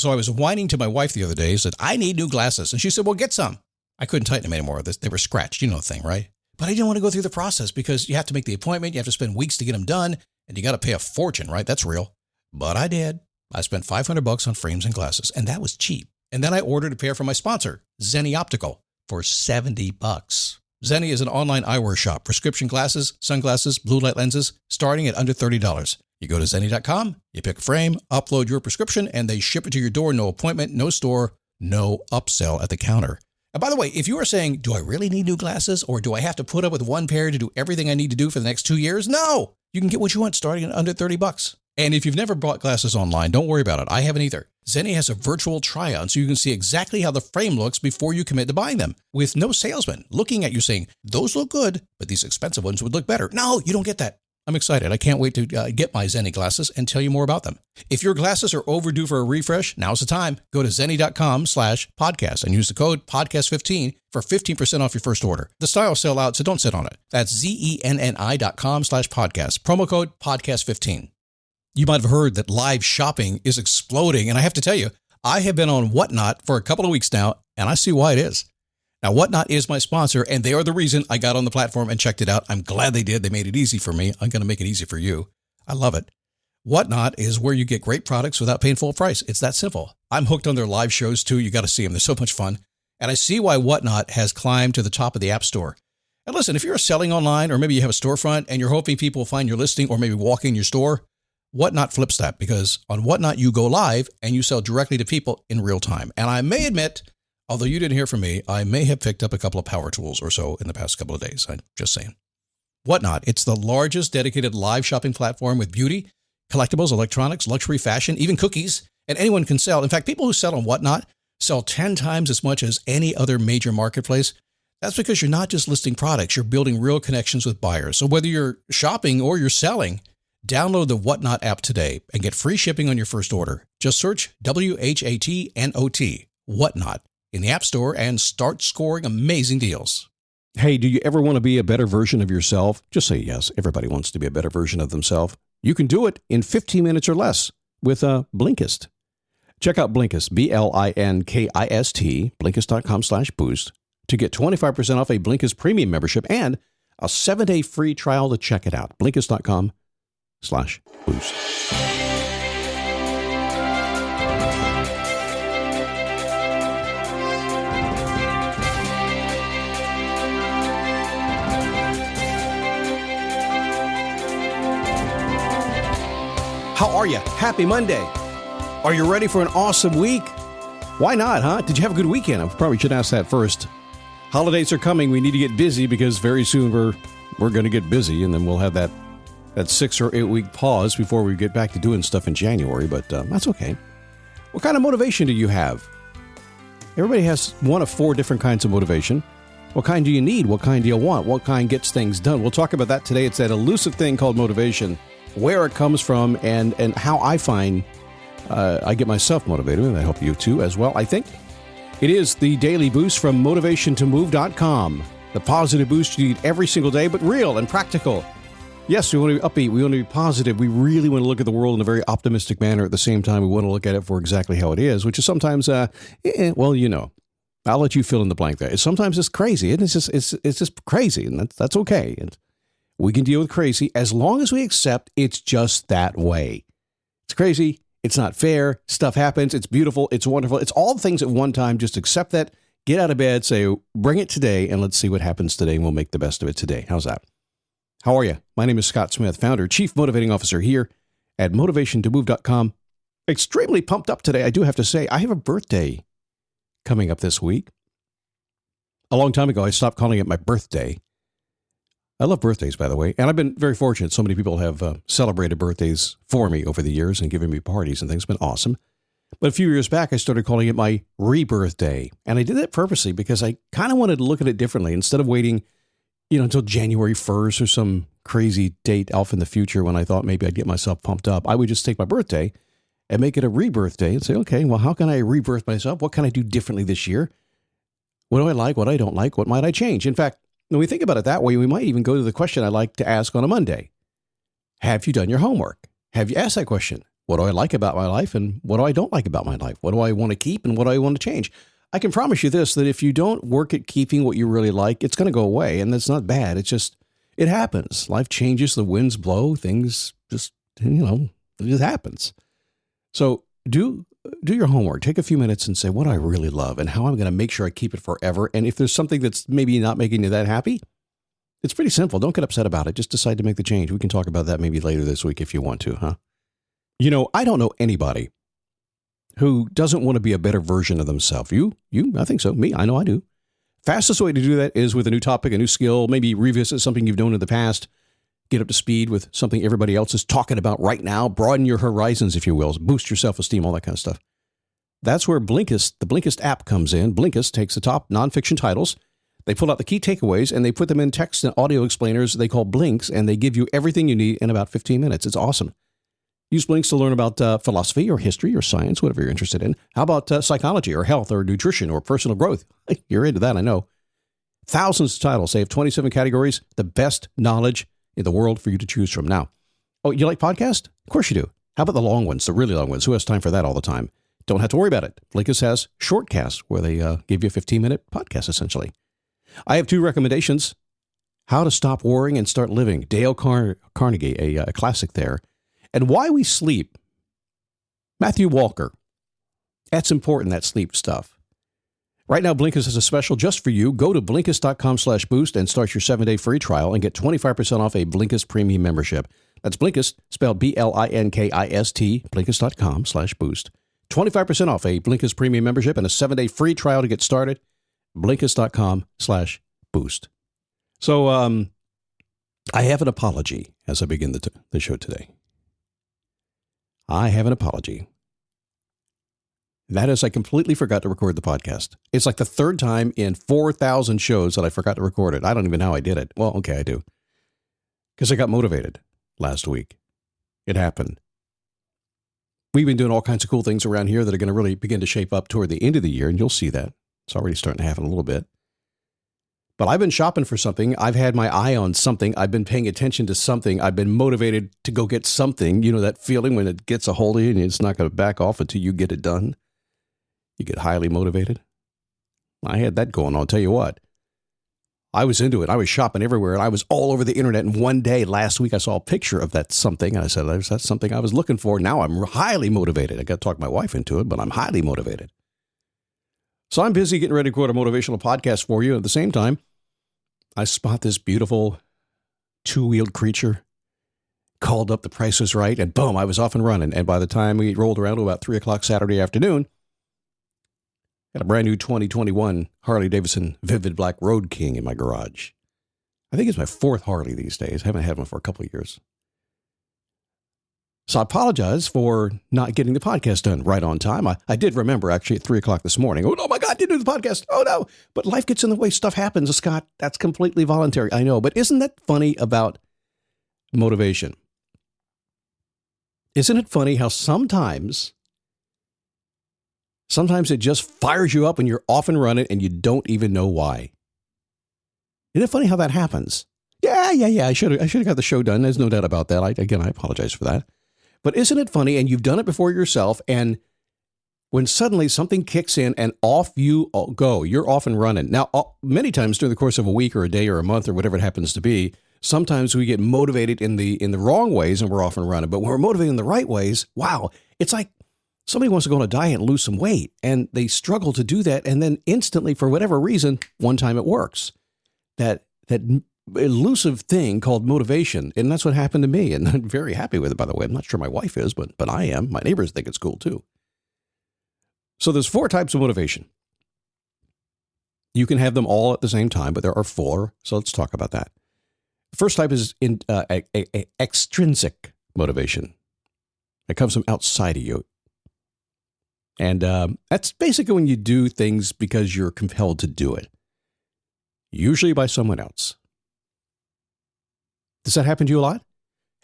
So I was whining to my wife the other day, said, I need new glasses. And she said, well, get some. I couldn't tighten them anymore. They were scratched. You know the thing, right? But I didn't want to go through the process because you have to make the appointment. You have to spend weeks to get them done. And you got to pay a fortune, right? That's real. But I did. I spent $500 on frames and glasses, and that was cheap. And then I ordered a pair from my sponsor, Zenni Optical, for $70. Zenni is an online eyewear shop. Prescription glasses, sunglasses, blue light lenses, starting at under $30. You go to Zenni.com, you pick a frame, upload your prescription, and they ship it to your door. No appointment, no store, no upsell at the counter. And by the way, if you are saying, do I really need new glasses, or do I have to put up with one pair to do everything I need to do for the next 2 years? No! You can get what you want starting at under $30. And if you've never bought glasses online, don't worry about it. I haven't either. Zenni has a virtual try-on, so you can see exactly how the frame looks before you commit to buying them, with no salesman looking at you saying, those look good, but these expensive ones would look better. No, you don't get that. I'm excited. I can't wait to get my Zenni glasses and tell you more about them. If your glasses are overdue for a refresh, now's the time. Go to Zenni.com/podcast and use the code podcast15 for 15% off your first order. The styles sell out, so don't sit on it. That's Zenni.com/podcast. Promo code podcast15. You might have heard that live shopping is exploding, and I have to tell you, I have been on Whatnot for a couple of weeks now, and I see why it is. Now, Whatnot is my sponsor, and they are the reason I got on the platform and checked it out. I'm glad they did. They made it easy for me. I'm going to make it easy for you. I love it. Whatnot is where you get great products without paying full price. It's that simple. I'm hooked on their live shows, too. You got to see them. They're so much fun. And I see why Whatnot has climbed to the top of the App Store. And listen, if you're selling online, or maybe you have a storefront, and you're hoping people will find your listing or maybe walk in your store, Whatnot flips that, because on Whatnot, you go live and you sell directly to people in real time. And I may admit, although you didn't hear from me, I may have picked up a couple of power tools or so in the past couple of days. I'm just saying. Whatnot, it's the largest dedicated live shopping platform with beauty, collectibles, electronics, luxury, fashion, even cookies, and anyone can sell. In fact, people who sell on Whatnot sell 10 times as much as any other major marketplace. That's because you're not just listing products, you're building real connections with buyers. So whether you're shopping or you're selling, download the Whatnot app today and get free shipping on your first order. Just search WHATNOT, Whatnot, in the App Store and start scoring amazing deals. Hey, do you ever want to be a better version of yourself? Just say yes. Everybody wants to be a better version of themselves. You can do it in 15 minutes or less with Blinkist. Check out Blinkist, Blinkist, Blinkist.com/boost to get 25% off a Blinkist premium membership and a 7-day free trial to check it out. Blinkist.com/boost. How are you? Happy Monday. Are you ready for an awesome week? Why not, huh? Did you have a good weekend? I probably should ask that first. Holidays are coming. We need to get busy because very soon we're going to get busy, and then we'll have that 6 or 8 week pause before we get back to doing stuff in January, but that's okay. What kind of motivation do you have? Everybody has one of 4 different kinds of motivation. What kind do you need? What kind do you want? What kind gets things done? We'll talk about that today. It's that elusive thing called motivation, where it comes from, and how I find I get myself motivated, and I hope you too as well, I think. It is the daily boost from motivationtomove.com. The positive boost you need every single day, but real and practical. Yes, we want to be upbeat. We want to be positive. We really want to look at the world in a very optimistic manner. At the same time, we want to look at it for exactly how it is, which is sometimes, well, you know. I'll let you fill in the blank there. Sometimes it's crazy. It's just crazy, and that's okay. And we can deal with crazy as long as we accept it's just that way. It's crazy. It's not fair. Stuff happens. It's beautiful. It's wonderful. It's all the things at one time. Just accept that. Get out of bed. Say, bring it today, and let's see what happens today, and we'll make the best of it today. How's that? How are you? My name is Scott Smith, founder, Chief Motivating Officer here at motivationtomove.com. Extremely pumped up today, I do have to say. I have a birthday coming up this week. A long time ago, I stopped calling it my birthday. I love birthdays, by the way, and I've been very fortunate. So many people have celebrated birthdays for me over the years and given me parties and things. It's been awesome. But a few years back, I started calling it my rebirth day, and I did that purposely because I kind of wanted to look at it differently. Instead of waiting, until January 1st or some crazy date off in the future when I thought maybe I'd get myself pumped up, I would just take my birthday and make it a rebirth day and say, okay, well, how can I rebirth myself? What can I do differently this year? What do I like? What I don't like? What might I change? In fact, when we think about it that way, we might even go to the question I like to ask on a Monday. Have you done your homework? Have you asked that question? What do I like about my life and what do I don't like about my life? What do I want to keep and what do I want to change? I can promise you this, that if you don't work at keeping what you really like, it's going to go away. And that's not bad. It's just, it happens. Life changes. The winds blow. Things just, it just happens. So do your homework. Take a few minutes and say what I really love and how I'm going to make sure I keep it forever. And if there's something that's maybe not making you that happy, it's pretty simple. Don't get upset about it. Just decide to make the change. We can talk about that maybe later this week if you want to, huh? I don't know anybody who doesn't want to be a better version of themselves. You, I think so. Me, I know I do. Fastest way to do that is with a new topic, a new skill, maybe revisit something you've known in the past, get up to speed with something everybody else is talking about right now, broaden your horizons, if you will, boost your self-esteem, all that kind of stuff. That's where Blinkist, the Blinkist app comes in. Blinkist takes the top nonfiction titles, they pull out the key takeaways, and they put them in text and audio explainers they call Blinks, and they give you everything you need in about 15 minutes. It's awesome. Use Blinks to learn about philosophy or history or science, whatever you're interested in. How about psychology or health or nutrition or personal growth? You're into that, I know. Thousands of titles. They have 27 categories, the best knowledge in the world for you to choose from. Now, you like podcasts? Of course you do. How about the long ones, the really long ones? Who has time for that all the time? Don't have to worry about it. Blinkist has shortcasts where they give you a 15-minute podcast, essentially. I have two recommendations. How to Stop Worrying and Start Living. Dale Carnegie, a classic there. And Why We Sleep. Matthew Walker. That's important, that sleep stuff. Right now, Blinkist has a special just for you. Go to Blinkist.com/boost and start your 7-day free trial and get 25% off a Blinkist premium membership. That's Blinkist, spelled Blinkist, Blinkist.com/boost. 25% off a Blinkist premium membership and a 7-day free trial to get started. Blinkist.com/boost. So, I have an apology as I begin the show today. I have an apology. That is, I completely forgot to record the podcast. It's like the third time in 4,000 shows that I forgot to record it. I don't even know how I did it. Well, okay, I do. Because I got motivated last week. It happened. We've been doing all kinds of cool things around here that are going to really begin to shape up toward the end of the year, and you'll see that. It's already starting to happen a little bit. But I've been shopping for something. I've had my eye on something. I've been paying attention to something. I've been motivated to go get something. You know that feeling when it gets a hold of you and it's not going to back off until you get it done? You get highly motivated. I had that going on. I'll tell you what. I was into it. I was shopping everywhere, and I was all over the internet. And one day last week, I saw a picture of that something. And I said, that's something I was looking for. Now I'm highly motivated. I got to talk my wife into it, but I'm highly motivated. So I'm busy getting ready to quote a motivational podcast for you. At the same time, I spot this beautiful two-wheeled creature, called up The Price is Right, and boom, I was off and running. And by the time we rolled around to about 3 o'clock Saturday afternoon, got a brand new 2021 Harley-Davidson Vivid Black Road King in my garage. I think it's my fourth Harley these days. I haven't had one for a couple of years. So I apologize for not getting the podcast done right on time. I did remember actually at 3 o'clock this morning. Oh, my God, didn't do the podcast. Oh, no. But life gets in the way. Stuff happens, Scott. That's completely voluntary. I know. But isn't that funny about motivation? Isn't it funny how sometimes it just fires you up and you're off and running and you don't even know why? Isn't it funny how that happens? Yeah. I should have got the show done. There's no doubt about that. I apologize for that. But isn't it funny? And you've done it before yourself. And when suddenly something kicks in and off you go, you're off and running. Now, many times during the course of a week or a day or a month or whatever it happens to be, sometimes we get motivated in the wrong ways and we're off and running. But when we're motivated in the right ways, wow, it's like somebody wants to go on a diet and lose some weight and they struggle to do that. And then instantly, for whatever reason, one time it works. That elusive thing called motivation. And that's what happened to me. And I'm very happy with it, by the way. I'm not sure my wife is, but I am. My neighbors think it's cool too. So there's 4 types of motivation. You can have them all at the same time, but there are 4. So let's talk about that. The first type is extrinsic motivation. It comes from outside of you. And that's basically when you do things because you're compelled to do it. Usually by someone else. Does that happen to you a lot?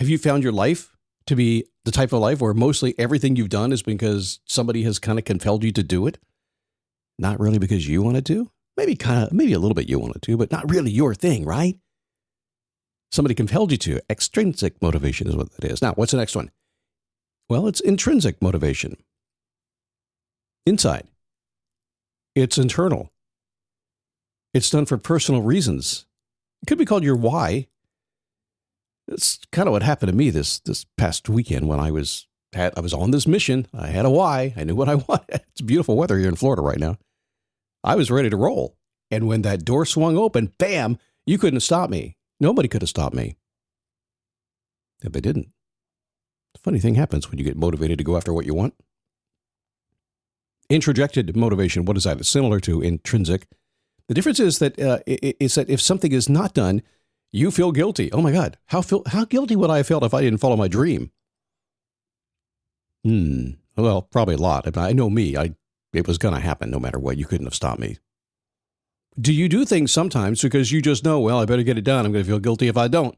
Have you found your life to be the type of life where mostly everything you've done is because somebody has kind of compelled you to do it? Not really because you wanted to? Maybe a little bit you wanted to, but not really your thing, right? Somebody compelled you to. Extrinsic motivation is what that is. Now, what's the next one? Well, it's intrinsic motivation. Inside. It's internal. It's done for personal reasons. It could be called your why. It's kind of what happened to me this past weekend when I was on this mission. I had a why. I knew what I wanted. It's beautiful weather here in Florida right now. I was ready to roll. And when that door swung open, bam, you couldn't have stopped me. Nobody could have stopped me. And they didn't. The funny thing happens when you get motivated to go after what you want. Introjected motivation, what is that? It's similar to intrinsic. The difference is that if something is not done, you feel guilty. Oh my God, how guilty would I have felt if I didn't follow my dream? Well, probably a lot. I know me. It was going to happen no matter what. You couldn't have stopped me. Do you do things sometimes because you just know, well, I better get it done. I'm going to feel guilty if I don't.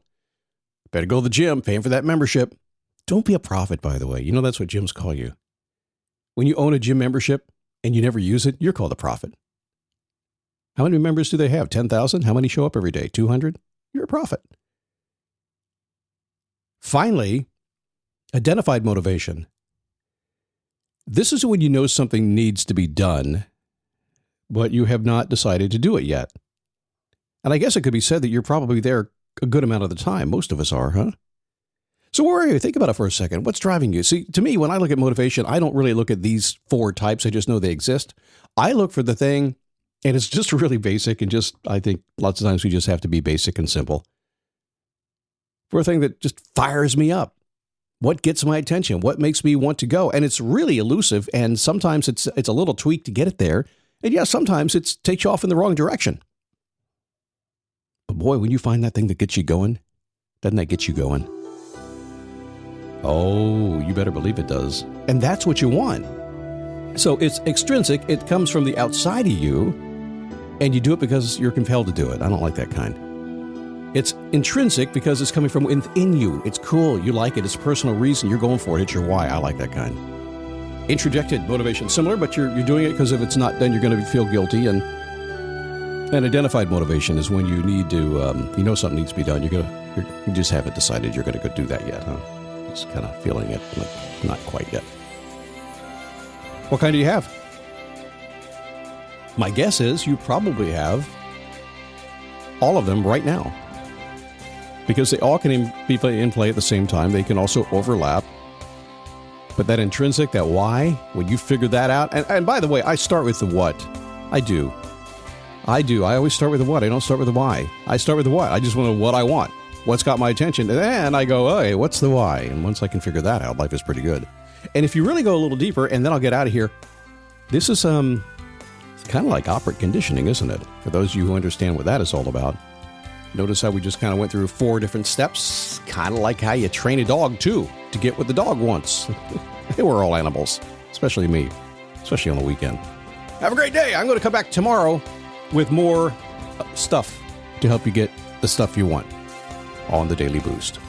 Better go to the gym, paying for that membership. Don't be a prophet, by the way. You know that's what gyms call you. When you own a gym membership and you never use it, you're called a prophet. How many members do they have? 10,000? How many show up every day? 200? You're a prophet. Finally, identified motivation. This is when you know something needs to be done, but you have not decided to do it yet. And I guess it could be said that you're probably there a good amount of the time. Most of us are, huh? So where are you? Think about it for a second. What's driving you? See, to me, when I look at motivation, I don't really look at these 4 types. I just know they exist. I look for the thing, and it's just really basic, and I think lots of times we just have to be basic and simple. For a thing that just fires me up. What gets my attention? What makes me want to go? And it's really elusive, and sometimes it's a little tweak to get it there. And yeah, sometimes it takes you off in the wrong direction. But boy, when you find that thing that gets you going, doesn't that get you going? Oh, you better believe it does. And that's what you want. So it's extrinsic. It comes from the outside of you, and you do it because you're compelled to do it. I don't like that kind. It's intrinsic because it's coming from within you. It's cool. You like it. It's a personal reason. You're going for it. It's your why. I like that kind. Introjected motivation, similar, but you're doing it because if it's not done, you're going to feel guilty. And identified motivation is when you need to, you know something needs to be done. You just haven't decided you're going to go do that yet, huh? Just kind of feeling it, but not quite yet. What kind do you have? My guess is you probably have all of them right now. Because they all can be in play at the same time. They can also overlap. But that intrinsic, that why, when you figure that out, and by the way, I start with the what. I do. I always start with the what. I don't start with the why. I start with the what. I just want to know what I want. What's got my attention? And then I go, hey, what's the why? And once I can figure that out, life is pretty good. And if you really go a little deeper, and then I'll get out of here, this is it's kind of like operant conditioning, isn't it? For those of you who understand what that is all about. Notice how we just kind of went through 4 different steps, kind of like how you train a dog, too, to get what the dog wants. We're all animals, especially me, especially on the weekend. Have a great day. I'm going to come back tomorrow with more stuff to help you get the stuff you want on the Daily Boost.